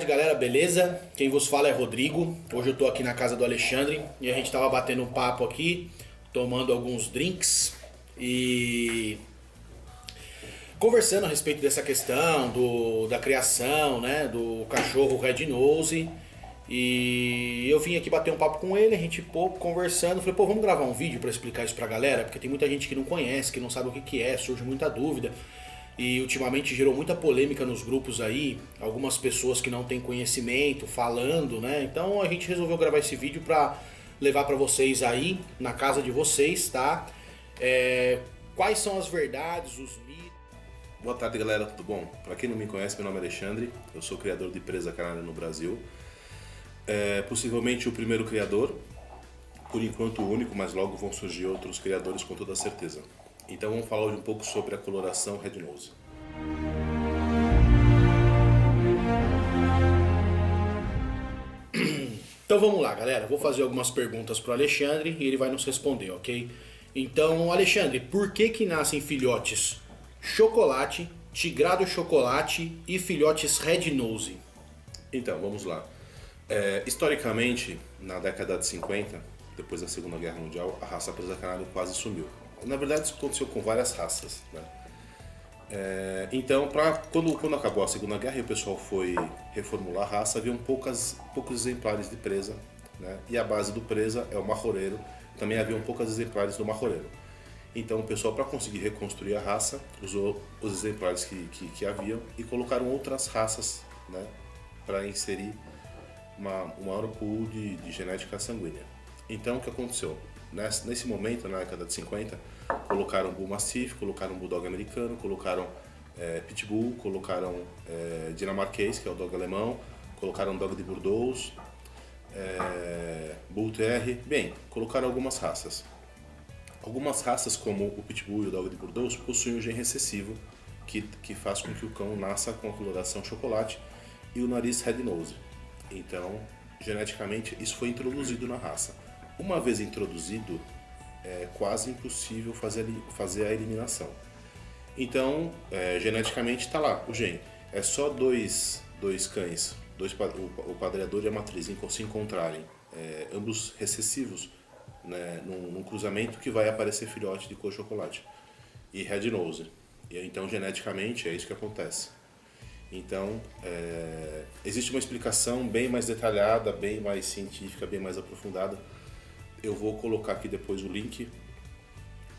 galera, beleza? Quem vos fala é Rodrigo. Hoje eu tô aqui na casa do Alexandre e a gente tava batendo um papo aqui, tomando alguns drinks e conversando a respeito dessa questão da criação, né, do cachorro Red Nose. E eu vim aqui bater um papo com ele, a gente conversando, falei, vamos gravar um vídeo pra explicar isso pra galera, porque tem muita gente que não conhece, que não sabe o que é, surge muita dúvida. E ultimamente gerou muita polêmica nos grupos aí, algumas pessoas que não têm conhecimento falando, né? Então a gente resolveu gravar esse vídeo pra levar pra vocês aí, na casa de vocês, tá? Quais são as verdades, os mitos. Boa tarde, galera, tudo bom? Para quem não me conhece, meu nome é Alexandre, eu sou criador de presa canária no Brasil. Possivelmente o primeiro criador, por enquanto o único, mas logo vão surgir outros criadores com toda certeza. Então vamos falar hoje um pouco sobre a coloração Red Nose. Então vamos lá, galera, vou fazer algumas perguntas pro Alexandre e ele vai nos responder, ok? Então, Alexandre, por que nascem filhotes chocolate, tigrado chocolate e filhotes Red Nose? Então, vamos lá. Historicamente, na década de 50, depois da Segunda Guerra Mundial, a raça presa canário quase sumiu. Na verdade, isso aconteceu com várias raças, né? Então, quando acabou a Segunda Guerra e o pessoal foi reformular a raça, haviam poucos exemplares de presa, né? E a base do presa é o marroreiro, também haviam poucos exemplares do marroreiro. Então o pessoal, para conseguir reconstruir a raça, usou os exemplares que haviam e colocaram outras raças, né, para inserir um maior pool de genética sanguínea. Então o que aconteceu? Nesse momento, na década de 50, colocaram Bull Mastiff, colocaram Bulldog americano, colocaram Pitbull, colocaram dinamarquês, que é o dog alemão, colocaram Dog de Bordeaux, Bull TR, bem, colocaram algumas raças. Algumas raças, como o Pitbull e o Dog de Bordeaux, possuem um gene recessivo que faz com que o cão nasça com a coloração chocolate e o nariz Red Nose. Então, geneticamente, isso foi introduzido na raça. Uma vez introduzido, é quase impossível fazer a eliminação. Então, geneticamente está lá o gene. É só dois cães, o padreador e a matriz, se encontrarem, ambos recessivos, né, num cruzamento, que vai aparecer filhote de cor chocolate e Red Nose. E então, geneticamente, é isso que acontece. Então, existe uma explicação bem mais detalhada, bem mais científica, bem mais aprofundada. Eu vou colocar aqui depois o link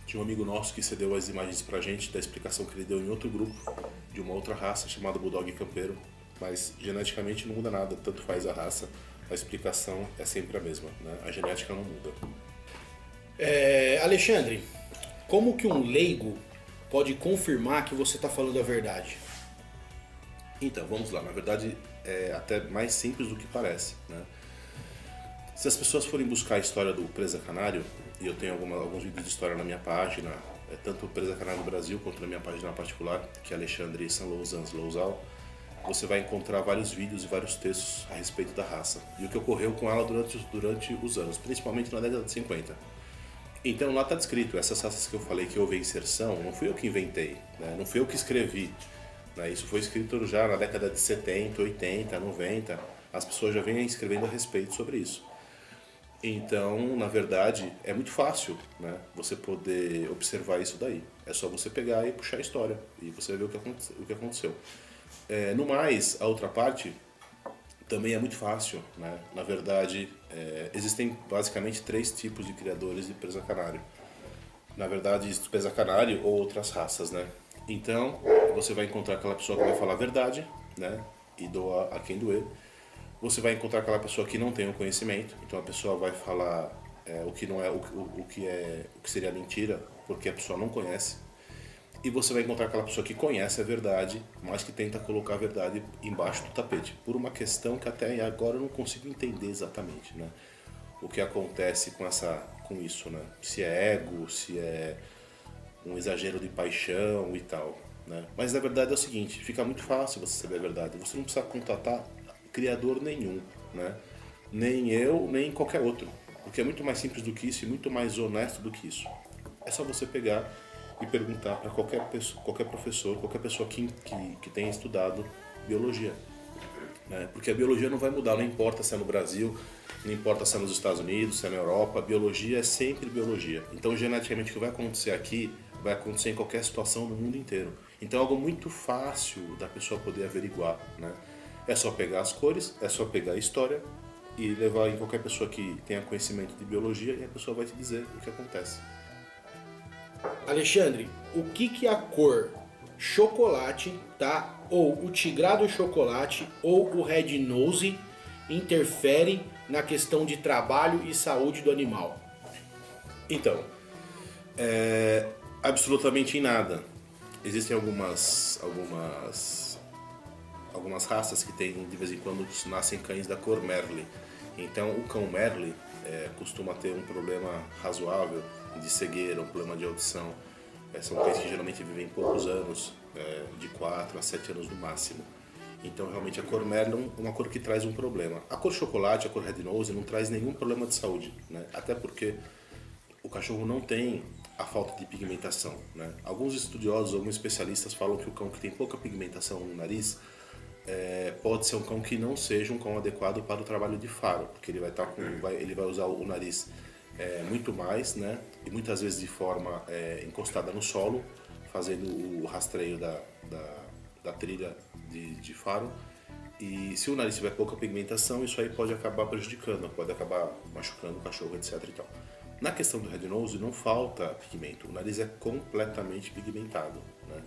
de um amigo nosso que cedeu as imagens pra gente, da explicação que ele deu em outro grupo, de uma outra raça chamada Bulldog Campeiro. Mas geneticamente não muda nada, tanto faz a raça, a explicação é sempre a mesma, né? A genética não muda. Alexandre, como que um leigo pode confirmar que você está falando a verdade? Então, vamos lá. Na verdade, é até mais simples do que parece, né? Se as pessoas forem buscar a história do presa canário, e eu tenho alguns vídeos de história na minha página, tanto o Presa Canário do Brasil quanto na minha página particular, que é Alexandre Sanlouzans Louzal, você vai encontrar vários vídeos e vários textos a respeito da raça e o que ocorreu com ela durante os anos, principalmente na década de 50. Então lá está descrito, essas raças que eu falei que houve inserção, não fui eu que inventei, né? Não fui eu que escrevi, né? Isso foi escrito já na década de 70, 80, 90, as pessoas já vêm escrevendo a respeito sobre isso. Então, na verdade, é muito fácil, né, você poder observar isso daí. É só você pegar e puxar a história e você ver o que aconteceu. No mais, a outra parte também é muito fácil, né? Na verdade, existem basicamente 3 tipos de criadores de presa canário. Na verdade, presa canário ou outras raças, né? Então, você vai encontrar aquela pessoa que vai falar a verdade, né, e doa a quem doer. Você vai encontrar aquela pessoa que não tem o conhecimento, então a pessoa vai falar o que não é, o que seria mentira, porque a pessoa não conhece. E você vai encontrar aquela pessoa que conhece a verdade, mas que tenta colocar a verdade embaixo do tapete, por uma questão que até agora eu não consigo entender exatamente, né? O que acontece com isso, né? Se é ego, se é um exagero de paixão e tal, né? Mas na verdade é o seguinte, fica muito fácil você saber a verdade, você não precisa contatar criador nenhum, né? Nem eu, nem qualquer outro, porque é muito mais simples do que isso e muito mais honesto do que isso. É só você pegar e perguntar para qualquer professor, qualquer pessoa que tenha estudado biologia. né? Porque a biologia não vai mudar, não importa se é no Brasil, não importa se é nos Estados Unidos, se é na Europa, a biologia é sempre biologia. Então, geneticamente, o que vai acontecer aqui vai acontecer em qualquer situação no mundo inteiro. Então, é algo muito fácil da pessoa poder averiguar, né? É só pegar as cores, é só pegar a história e levar em qualquer pessoa que tenha conhecimento de biologia e a pessoa vai te dizer o que acontece. Alexandre, o que a cor chocolate, tá? Ou o tigrado chocolate ou o red nose interfere na questão de trabalho e saúde do animal? Então, absolutamente em nada. Existem algumas raças que tem, de vez em quando nascem cães da cor Merle. Então o cão Merle costuma ter um problema razoável de cegueira, um problema de audição. São cães que geralmente vivem poucos anos, de 4 a 7 anos no máximo. Então realmente a cor Merle é uma cor que traz um problema. A cor chocolate, a cor red nose não traz nenhum problema de saúde, né? Até porque o cachorro não tem a falta de pigmentação, né? Alguns estudiosos, alguns especialistas falam que o cão que tem pouca pigmentação no nariz pode ser um cão que não seja um cão adequado para o trabalho de faro, porque ele vai usar o nariz muito mais, né? E muitas vezes de forma encostada no solo, fazendo o rastreio da trilha de faro. E se o nariz tiver pouca pigmentação, isso aí pode acabar prejudicando, pode acabar machucando o cachorro, etc. e tal. Na questão do red nose não falta pigmento, o nariz é completamente pigmentado, né?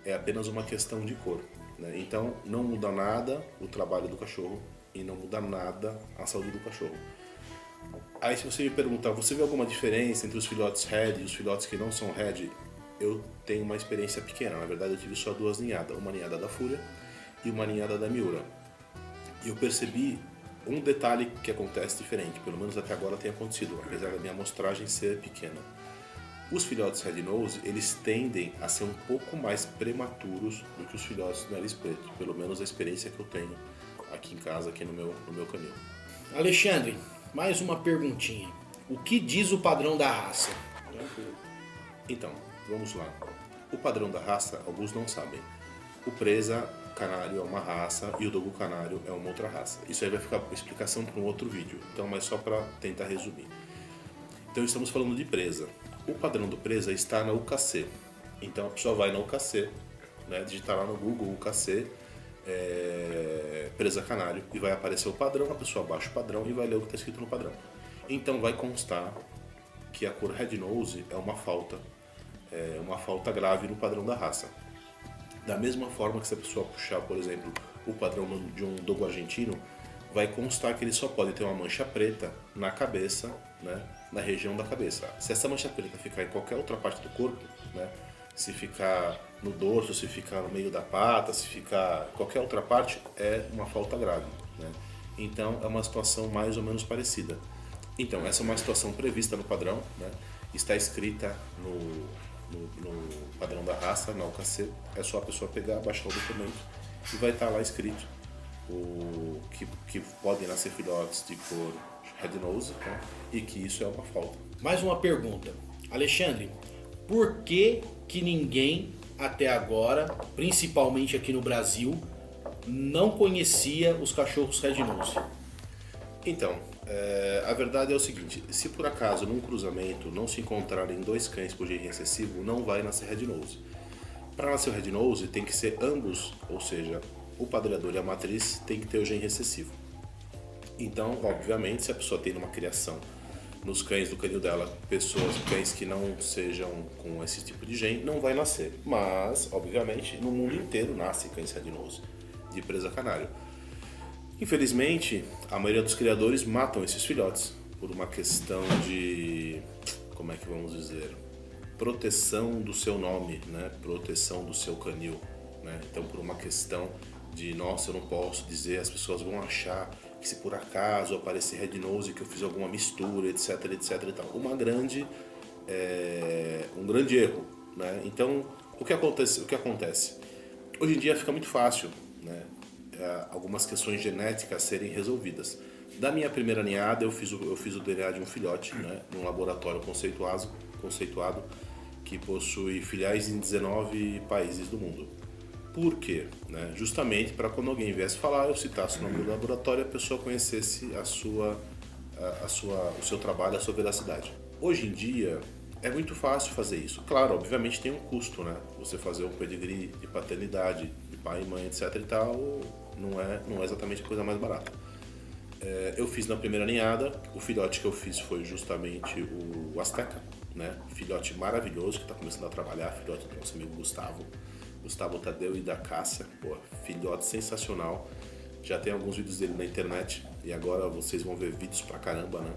É apenas uma questão de cor, né? Então não muda nada o trabalho do cachorro e não muda nada a saúde do cachorro. Aí se você me perguntar, você vê alguma diferença entre os filhotes red e os filhotes que não são red? Eu tenho uma experiência pequena, na verdade eu tive só 2 ninhadas, uma ninhada da Fúria e uma ninhada da Miura. E eu percebi um detalhe que acontece diferente, pelo menos até agora tem acontecido, apesar da minha amostragem ser pequena. Os filhotes red nose, eles tendem a ser um pouco mais prematuros do que os filhotes do nariz preto, pelo menos a experiência que eu tenho aqui em casa, aqui no meu canil. Alexandre, mais uma perguntinha. O que diz o padrão da raça? Então, vamos lá. O padrão da raça, alguns não sabem. O presa canário é uma raça e o dogo canário é uma outra raça. Isso aí vai ficar explicação para um outro vídeo, então, mas só para tentar resumir. Então estamos falando de presa. O padrão do presa está na UKC. Então a pessoa vai na UKC, né, digitar lá no Google UKC, presa canário, e vai aparecer o padrão, a pessoa baixa o padrão e vai ler o que está escrito no padrão. Então vai constar que a cor red nose é uma falta grave no padrão da raça. Da mesma forma que se a pessoa puxar, por exemplo, o padrão de um dogo argentino, vai constar que ele só pode ter uma mancha preta na cabeça, né, na região da cabeça. Se essa mancha preta ficar em qualquer outra parte do corpo, né, se ficar no dorso, se ficar no meio da pata, se ficar em qualquer outra parte, é uma falta grave, né? Então é uma situação mais ou menos parecida. Então essa é uma situação prevista no padrão, né, está escrita no padrão da raça, na UKC, é só a pessoa pegar, baixar o documento e vai estar lá escrito que podem nascer filhotes de cor red nose, né, e que isso é uma falta. Mais uma pergunta. Alexandre, por que ninguém até agora, principalmente aqui no Brasil, não conhecia os cachorros red nose? Então, a verdade é o seguinte, se por acaso num cruzamento não se encontrarem 2 cães por gene recessivo, não vai nascer red nose. Para nascer o red nose tem que ser ambos, ou seja, o padreador e a matriz tem que ter o gene recessivo. Então, obviamente, se a pessoa tem uma criação nos cães do canil dela, cães que não sejam com esse tipo de gene, não vai nascer. Mas, obviamente, no mundo inteiro nasce cães red nose de presa canário. Infelizmente, a maioria dos criadores matam esses filhotes por uma questão de, como é que vamos dizer, proteção do seu nome, né? Proteção do seu canil, né? Então, por uma questão de, nossa, eu não posso dizer, as pessoas vão achar que se por acaso aparecer red nose, que eu fiz alguma mistura, etc, etc e tal. Um grande erro, né? Então, o que acontece? Hoje em dia fica muito fácil, né, algumas questões genéticas serem resolvidas. Da minha primeira ninhada, eu fiz o DNA de um filhote, né, num laboratório conceituado que possui filiais em 19 países do mundo. Por quê? Né? Justamente para quando alguém viesse falar, eu citasse o nome do laboratório e a pessoa conhecesse o seu trabalho, a sua veracidade. Hoje em dia é muito fácil fazer isso. Claro, obviamente tem um custo, né? Você fazer um pedigree de paternidade, de pai e mãe, etc e tal, não é exatamente a coisa mais barata. Eu fiz na primeira ninhada, o filhote que eu fiz foi justamente o Azteca, né? Filhote maravilhoso que está começando a trabalhar, filhote do nosso amigo Gustavo Tadeu e da Cássia, pô, filhote sensacional. Já tem alguns vídeos dele na internet e agora vocês vão ver vídeos pra caramba, né?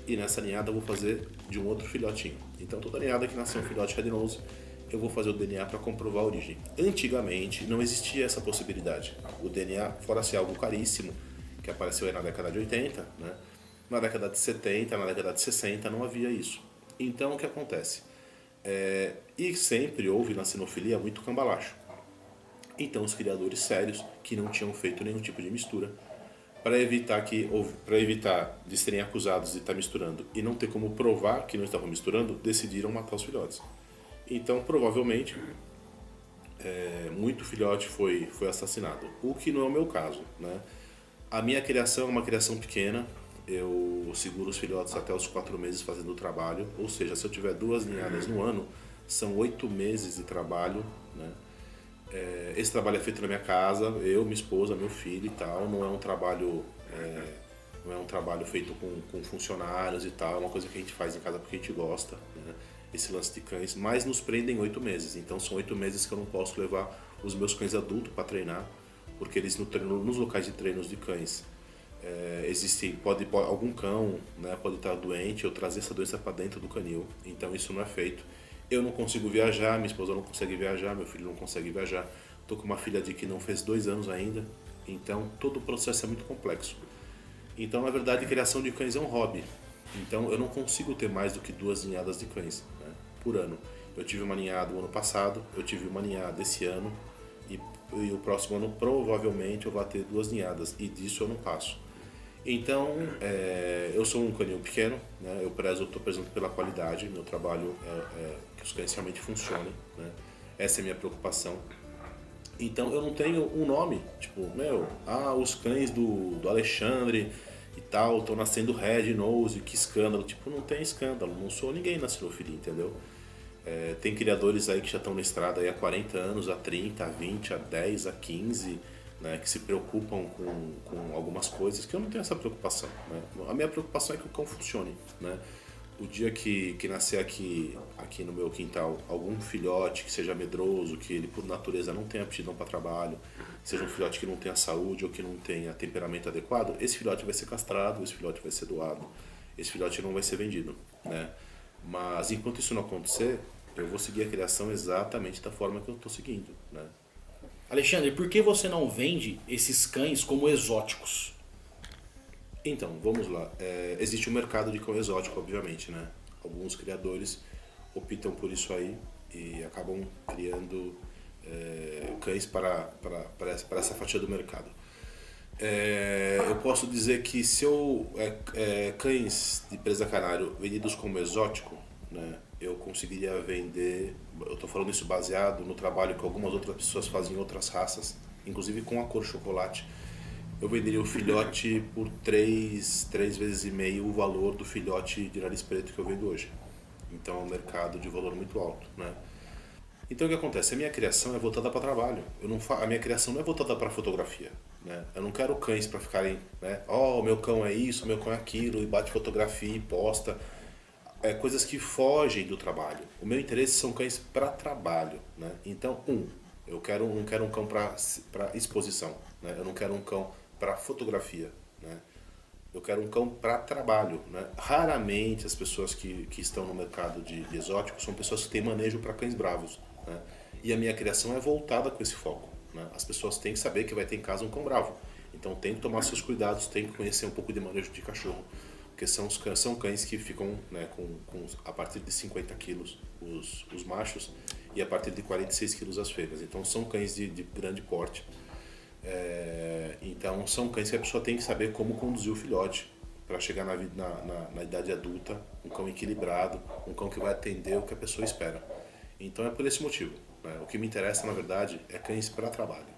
E nessa ninhada eu vou fazer de um outro filhotinho. Então toda ninhada que nasceu um filhote Red Nose, eu vou fazer o DNA para comprovar a origem. Antigamente não existia essa possibilidade. O DNA, fora ser algo caríssimo, que apareceu aí na década de 80, né? Na década de 70, na década de 60 não havia isso. Então o que acontece? E sempre houve na sinofilia muito cambalacho. Então os criadores sérios, que não tinham feito nenhum tipo de mistura, para evitar de serem acusados de estar misturando e não ter como provar que não estavam misturando, decidiram matar os filhotes. Então provavelmente muito filhote foi assassinado, o que não é o meu caso, né? A minha criação é uma criação pequena, eu seguro os filhotes até os 4 meses fazendo o trabalho, ou seja, se eu tiver 2 ninhadas no ano, são 8 meses de trabalho, né? Esse trabalho é feito na minha casa, eu, minha esposa, meu filho e tal, não é um trabalho feito com funcionários e tal, é uma coisa que a gente faz em casa porque a gente gosta, né? Esse lance de cães, mas nos prendem 8 meses, então são 8 meses que eu não posso levar os meus cães adultos para treinar, porque eles nos locais de treinos de cães pode algum cão, né, pode estar doente ou trazer essa doença para dentro do canil, então isso não é feito. Eu não consigo viajar, minha esposa não consegue viajar, meu filho não consegue viajar. Estou com uma filha que não fez 2 anos ainda, então todo o processo é muito complexo. Então, na verdade, a criação de cães é um hobby. Então, eu não consigo ter mais do que 2 ninhadas de cães, né, por ano. Eu tive uma ninhada o ano passado, eu tive uma ninhada esse ano e o próximo ano provavelmente eu vou ter 2 ninhadas e disso eu não passo. Então, eu sou um canil pequeno, né? Eu estou prezando pela qualidade, meu trabalho é que os cães realmente funcionem, né? Essa é a minha preocupação. Então, eu não tenho um nome, tipo, os cães do Alexandre e tal, estão nascendo Red Nose, que escândalo. Tipo, não tem escândalo, não sou ninguém na sinofilia, entendeu? Tem criadores aí que já estão na estrada aí há 40 anos, há 30, há 20, há 10, há 15... né, que se preocupam com algumas coisas que eu não tenho essa preocupação, né? A minha preocupação é que o cão funcione, né? O dia que nascer aqui no meu quintal algum filhote que seja medroso, que ele por natureza não tenha aptidão para trabalho, seja um filhote que não tenha saúde ou que não tenha temperamento adequado, esse filhote vai ser castrado, esse filhote vai ser doado, esse filhote não vai ser vendido, né? Mas enquanto isso não acontecer, eu vou seguir a criação exatamente da forma que eu estou seguindo, né? Alexandre, por que você não vende esses cães como exóticos? Então, vamos lá. Existe um mercado de cão exótico, obviamente, né? Alguns criadores optam por isso aí e acabam criando cães para essa fatia do mercado. Eu posso dizer que se cães de presa canário vendidos como exótico, né, eu conseguiria vender, eu estou falando isso baseado no trabalho que algumas outras pessoas fazem em outras raças, inclusive com a cor chocolate, eu venderia o filhote por 3 vezes e meio o valor do filhote de nariz preto que eu vendo hoje. Então é um mercado de valor muito alto, né? Então o que acontece? A minha criação é voltada para trabalho. A minha criação não é voltada para fotografia, né? Eu não quero cães para ficarem, né? Meu cão é isso, meu cão é aquilo, e bate fotografia e posta. Coisas que fogem do trabalho. O meu interesse são cães para trabalho, né? Então, eu não quero um cão para exposição, né? Eu não quero um cão para fotografia, né? Eu quero um cão para trabalho, né? Raramente as pessoas que estão no mercado de exóticos são pessoas que têm manejo para cães bravos, né? E a minha criação é voltada com esse foco, né? As pessoas têm que saber que vai ter em casa um cão bravo. Então tem que tomar seus cuidados, tem que conhecer um pouco de manejo de cachorro. Porque são cães que ficam, né, a partir de 50 quilos os machos e a partir de 46 quilos as fêmeas. Então são cães de grande porte. Então são cães que a pessoa tem que saber como conduzir o filhote para chegar na idade adulta, um cão equilibrado, um cão que vai atender o que a pessoa espera. Então é por esse motivo, né? O que me interessa, na verdade, é cães para trabalho.